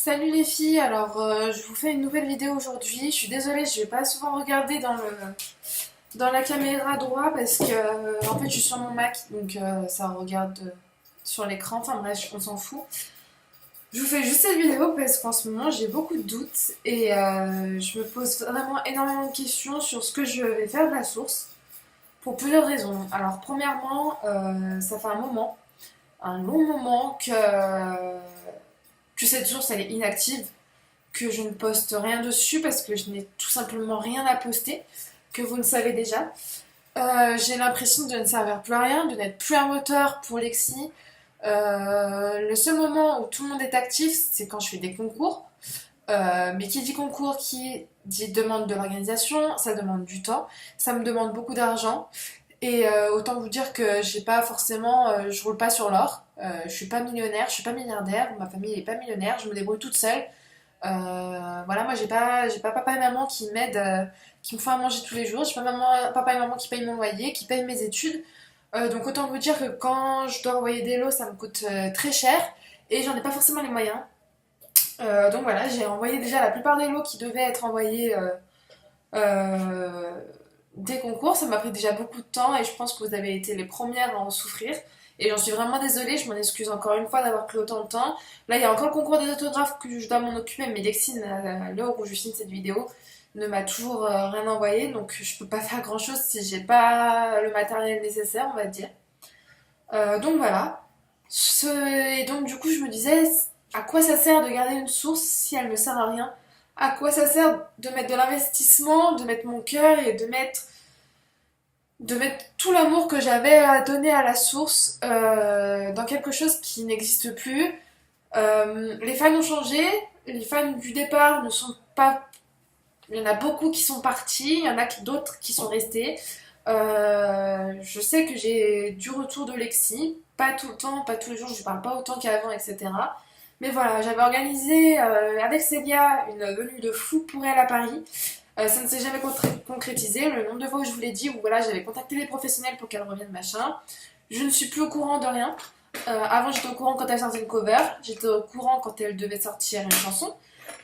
Salut les filles, je vous fais une nouvelle vidéo aujourd'hui. Je suis désolée, je vais pas souvent regarder dans la caméra droite parce que en fait je suis sur mon Mac donc ça regarde sur l'écran. Enfin bref, on s'en fout. Je vous fais juste cette vidéo parce qu'en ce moment j'ai beaucoup de doutes et je me pose vraiment énormément de questions sur ce que je vais faire de la source pour plusieurs raisons. Alors premièrement, ça fait un long moment que cette source elle est inactive, que je ne poste rien dessus parce que je n'ai tout simplement rien à poster, que vous ne savez déjà. J'ai l'impression de ne servir plus à rien, de n'être plus un moteur pour Lexi. Le seul moment où tout le monde est actif, c'est quand je fais des concours. Mais qui dit concours, qui dit demande de l'organisation, ça demande du temps, ça me demande beaucoup d'argent. Et autant vous dire que j'ai pas forcément, je roule pas sur l'or. Je suis pas millionnaire, je suis pas milliardaire, ma famille est pas millionnaire, je me débrouille toute seule. Voilà, moi j'ai pas papa et maman qui m'aident, qui me font à manger tous les jours. J'ai pas papa et maman qui payent mon loyer, qui payent mes études. Donc autant vous dire que quand je dois envoyer des lots, ça me coûte très cher et j'en ai pas forcément les moyens. Donc voilà, j'ai envoyé déjà la plupart des lots qui devaient être envoyés euh, des concours. Ça m'a pris déjà beaucoup de temps et je pense que vous avez été les premières à en souffrir. Et j'en suis vraiment désolée, je m'en excuse encore une fois d'avoir pris autant de temps. Là, il y a encore le concours des autographes que je dois m'en occuper, mais Lexine, à l'heure où je filme cette vidéo, ne m'a toujours rien envoyé, donc je peux pas faire grand chose si j'ai pas le matériel nécessaire, on va dire. Donc voilà. Et donc du coup, je me disais, à quoi ça sert de garder une source si elle ne sert à rien? À quoi ça sert de mettre de l'investissement, de mettre mon cœur et de mettre tout l'amour que j'avais à donner à la source dans quelque chose qui n'existe plus. Les fans ont changé, les fans du départ ne sont pas... Il y en a beaucoup qui sont partis, il y en a d'autres qui sont restés. Je sais que j'ai du retour de Lexi, pas tout le temps, pas tous les jours, je ne parle pas autant qu'avant, etc. Mais voilà, j'avais organisé avec Célia une venue de fou pour elle à Paris. Ça ne s'est jamais concrétisé. Le nombre de fois où je vous l'ai dit, où voilà, j'avais contacté les professionnels pour qu'elles reviennent, machin. Je ne suis plus au courant de rien. Avant, j'étais au courant quand elle sortait une cover. J'étais au courant quand elle devait sortir une chanson.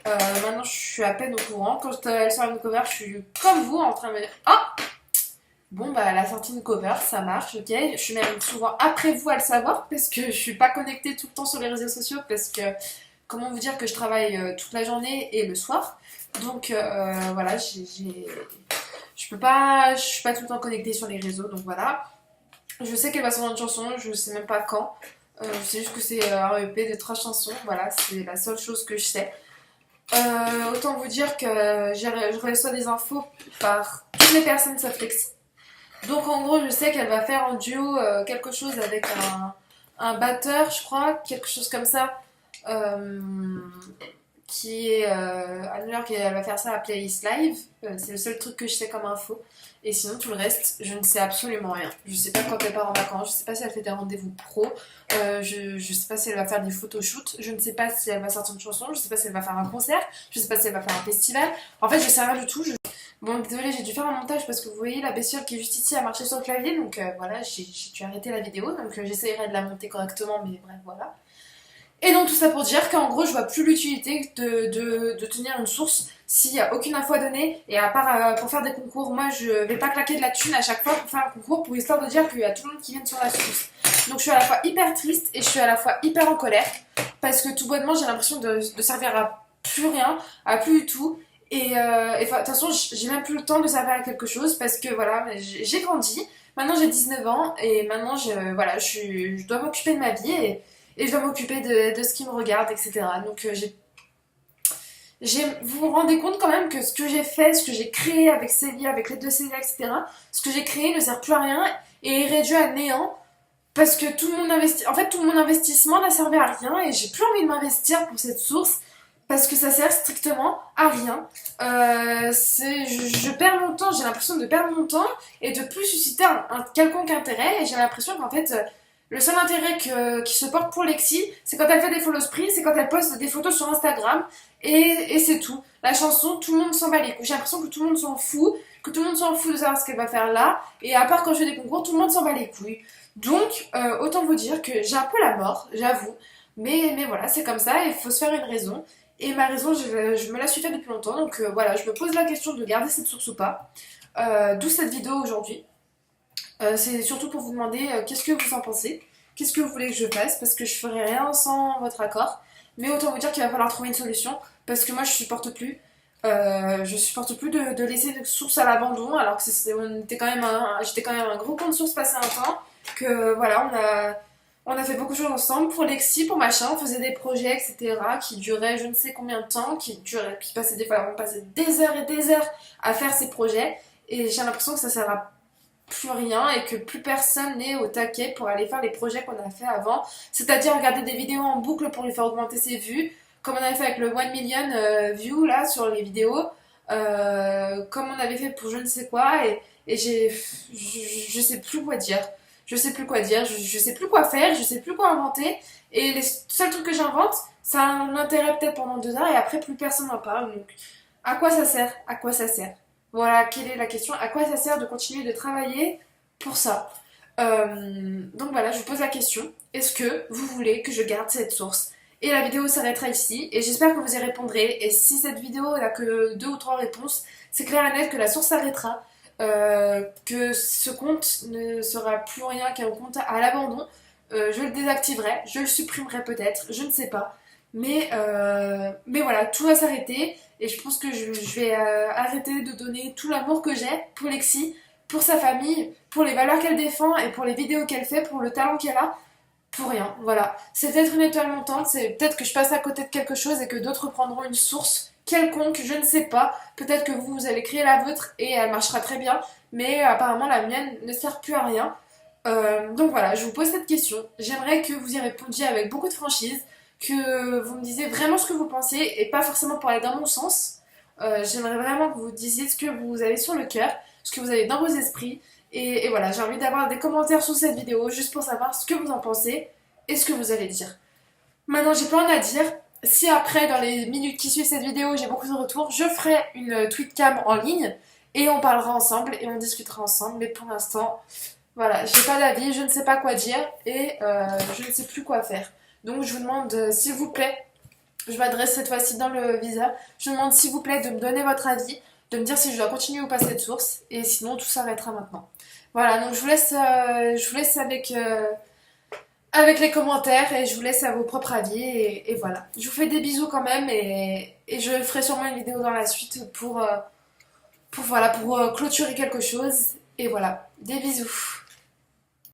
Maintenant, je suis à peine au courant. Quand elle sort une cover, je suis comme vous en train de me dire ah, bon, bah, elle a sorti une cover, ça marche, ok. Je suis même souvent après vous à le savoir parce que je suis pas connectée tout le temps sur les réseaux sociaux parce que, comment vous dire que je travaille toute la journée et le soir. Donc voilà, je suis pas tout le temps connectée sur les réseaux, donc voilà. Je sais qu'elle va sortir une chanson, je sais même pas quand. Je sais juste que c'est un EP de 3 chansons, voilà, c'est la seule chose que je sais. Autant vous dire que je reçois des infos par toutes les personnes sauf Lexi. Donc en gros, je sais qu'elle va faire en duo quelque chose avec un batteur, je crois, quelque chose comme ça, euh, qui est à New York et elle va faire ça à Playlist Live. C'est le seul truc que je sais comme info. Et sinon, tout le reste, je ne sais absolument rien. Je sais pas quand elle part en vacances, je sais pas si elle fait des rendez-vous pro, je sais pas si elle va faire des photoshoots, je ne sais pas si elle va sortir une chanson, je sais pas si elle va faire un concert, je sais pas si elle va faire un festival. En fait, je sais rien du tout. Bon, désolée, j'ai dû faire un montage parce que vous voyez la bestiole qui est juste ici à marcher sur le clavier, donc voilà, j'ai dû arrêter la vidéo, donc j'essayerai de la monter correctement, mais bref, voilà. Et donc tout ça pour dire qu'en gros je vois plus l'utilité de tenir une source s'il n'y a aucune info à donner et à part pour faire des concours, moi je vais pas claquer de la thune à chaque fois pour faire un concours pour histoire de dire qu'il y a tout le monde qui vient sur la source. Donc je suis à la fois hyper triste et je suis à la fois hyper en colère parce que tout bonnement j'ai l'impression de servir à plus rien, à plus du tout et de toute façon j'ai même plus le temps de servir à quelque chose parce que voilà j'ai grandi, maintenant j'ai 19 ans et maintenant voilà, je dois m'occuper de ma vie et je dois m'occuper de ce qui me regarde, etc. Donc vous vous rendez compte quand même que ce que j'ai fait, ce que j'ai créé avec Célia, avec les deux Célia, etc., ce que j'ai créé ne sert plus à rien et est réduit à néant parce que en fait, tout mon investissement n'a servi à rien et j'ai plus envie de m'investir pour cette source parce que ça sert strictement à rien. Je perds mon temps, j'ai l'impression de perdre mon temps et de plus susciter un quelconque intérêt et j'ai l'impression qu'en fait le seul intérêt qui se porte pour Lexi, c'est quand elle fait des follow spree, c'est quand elle poste des photos sur Instagram, et c'est tout. La chanson, tout le monde s'en bat les couilles. J'ai l'impression que tout le monde s'en fout, que tout le monde s'en fout de savoir ce qu'elle va faire là, et à part quand je fais des concours, tout le monde s'en bat les couilles. Donc, autant vous dire que j'ai un peu la mort, j'avoue, mais voilà, c'est comme ça, il faut se faire une raison. Et ma raison, je me la suis fait depuis longtemps. Donc voilà, je me pose la question de garder cette source ou pas. D'où cette vidéo aujourd'hui. C'est surtout pour vous demander qu'est-ce que vous en pensez. Qu'est-ce que vous voulez que je fasse? Parce que je ferai rien sans votre accord. Mais autant vous dire qu'il va falloir trouver une solution. Parce que moi, je supporte plus. Je supporte plus de laisser une source à l'abandon. Alors que j'étais quand même un gros compte source passé un temps. Que voilà, on a fait beaucoup de choses ensemble pour Lexi, pour machin. On faisait des projets, etc. qui duraient je ne sais combien de temps. Qui passaient des fois, on passait des heures et des heures à faire ces projets. Et j'ai l'impression que ça sert à plus rien et que plus personne n'est au taquet pour aller faire les projets qu'on a fait avant. C'est-à-dire regarder des vidéos en boucle pour lui faire augmenter ses vues, comme on avait fait avec le 1 million view là sur les vidéos, comme on avait fait pour je ne sais quoi, et je sais plus quoi dire. Je sais plus quoi dire, je sais plus quoi faire, je sais plus quoi inventer. Et les seuls trucs que j'invente, ça a un intérêt peut-être pendant 2 heures et après plus personne n'en parle. Donc à quoi ça sert? À quoi ça sert? Voilà, quelle est la question? À quoi ça sert de continuer de travailler pour ça? Donc voilà, je vous pose la question. Est-ce que vous voulez que je garde cette source? Et la vidéo s'arrêtera ici. Et j'espère que vous y répondrez. Et si cette vidéo n'a que 2 ou 3 réponses, c'est clair et net que la source s'arrêtera. Que ce compte ne sera plus rien qu'un compte à l'abandon. Je le désactiverai, je le supprimerai peut-être, je ne sais pas. Mais voilà, tout va s'arrêter. Et je pense que je vais arrêter de donner tout l'amour que j'ai pour Lexi, pour sa famille, pour les valeurs qu'elle défend et pour les vidéos qu'elle fait, pour le talent qu'elle a, pour rien. Voilà. C'est peut-être une étoile montante, c'est peut-être que je passe à côté de quelque chose et que d'autres prendront une source quelconque, je ne sais pas. Peut-être que vous allez créer la vôtre et elle marchera très bien, mais apparemment la mienne ne sert plus à rien. Donc voilà, je vous pose cette question. J'aimerais que vous y répondiez avec beaucoup de franchise, que vous me disiez vraiment ce que vous pensiez et pas forcément pour aller dans mon sens. J'aimerais vraiment que vous disiez ce que vous avez sur le cœur, ce que vous avez dans vos esprits. Et voilà, j'ai envie d'avoir des commentaires sous cette vidéo juste pour savoir ce que vous en pensez et ce que vous allez dire. Maintenant, j'ai plein à dire. Si après, dans les minutes qui suivent cette vidéo, j'ai beaucoup de retours, je ferai une tweetcam en ligne et on parlera ensemble et on discutera ensemble. Mais pour l'instant, voilà, j'ai pas d'avis, je ne sais pas quoi dire et je ne sais plus quoi faire. Donc je vous demande, s'il vous plaît, je m'adresse cette fois-ci dans le viseur, je vous demande s'il vous plaît de me donner votre avis, de me dire si je dois continuer ou pas cette source et sinon tout s'arrêtera maintenant. Voilà, donc je vous laisse avec les commentaires et je vous laisse à vos propres avis et voilà. Je vous fais des bisous quand même et je ferai sûrement une vidéo dans la suite pour clôturer quelque chose et voilà, des bisous.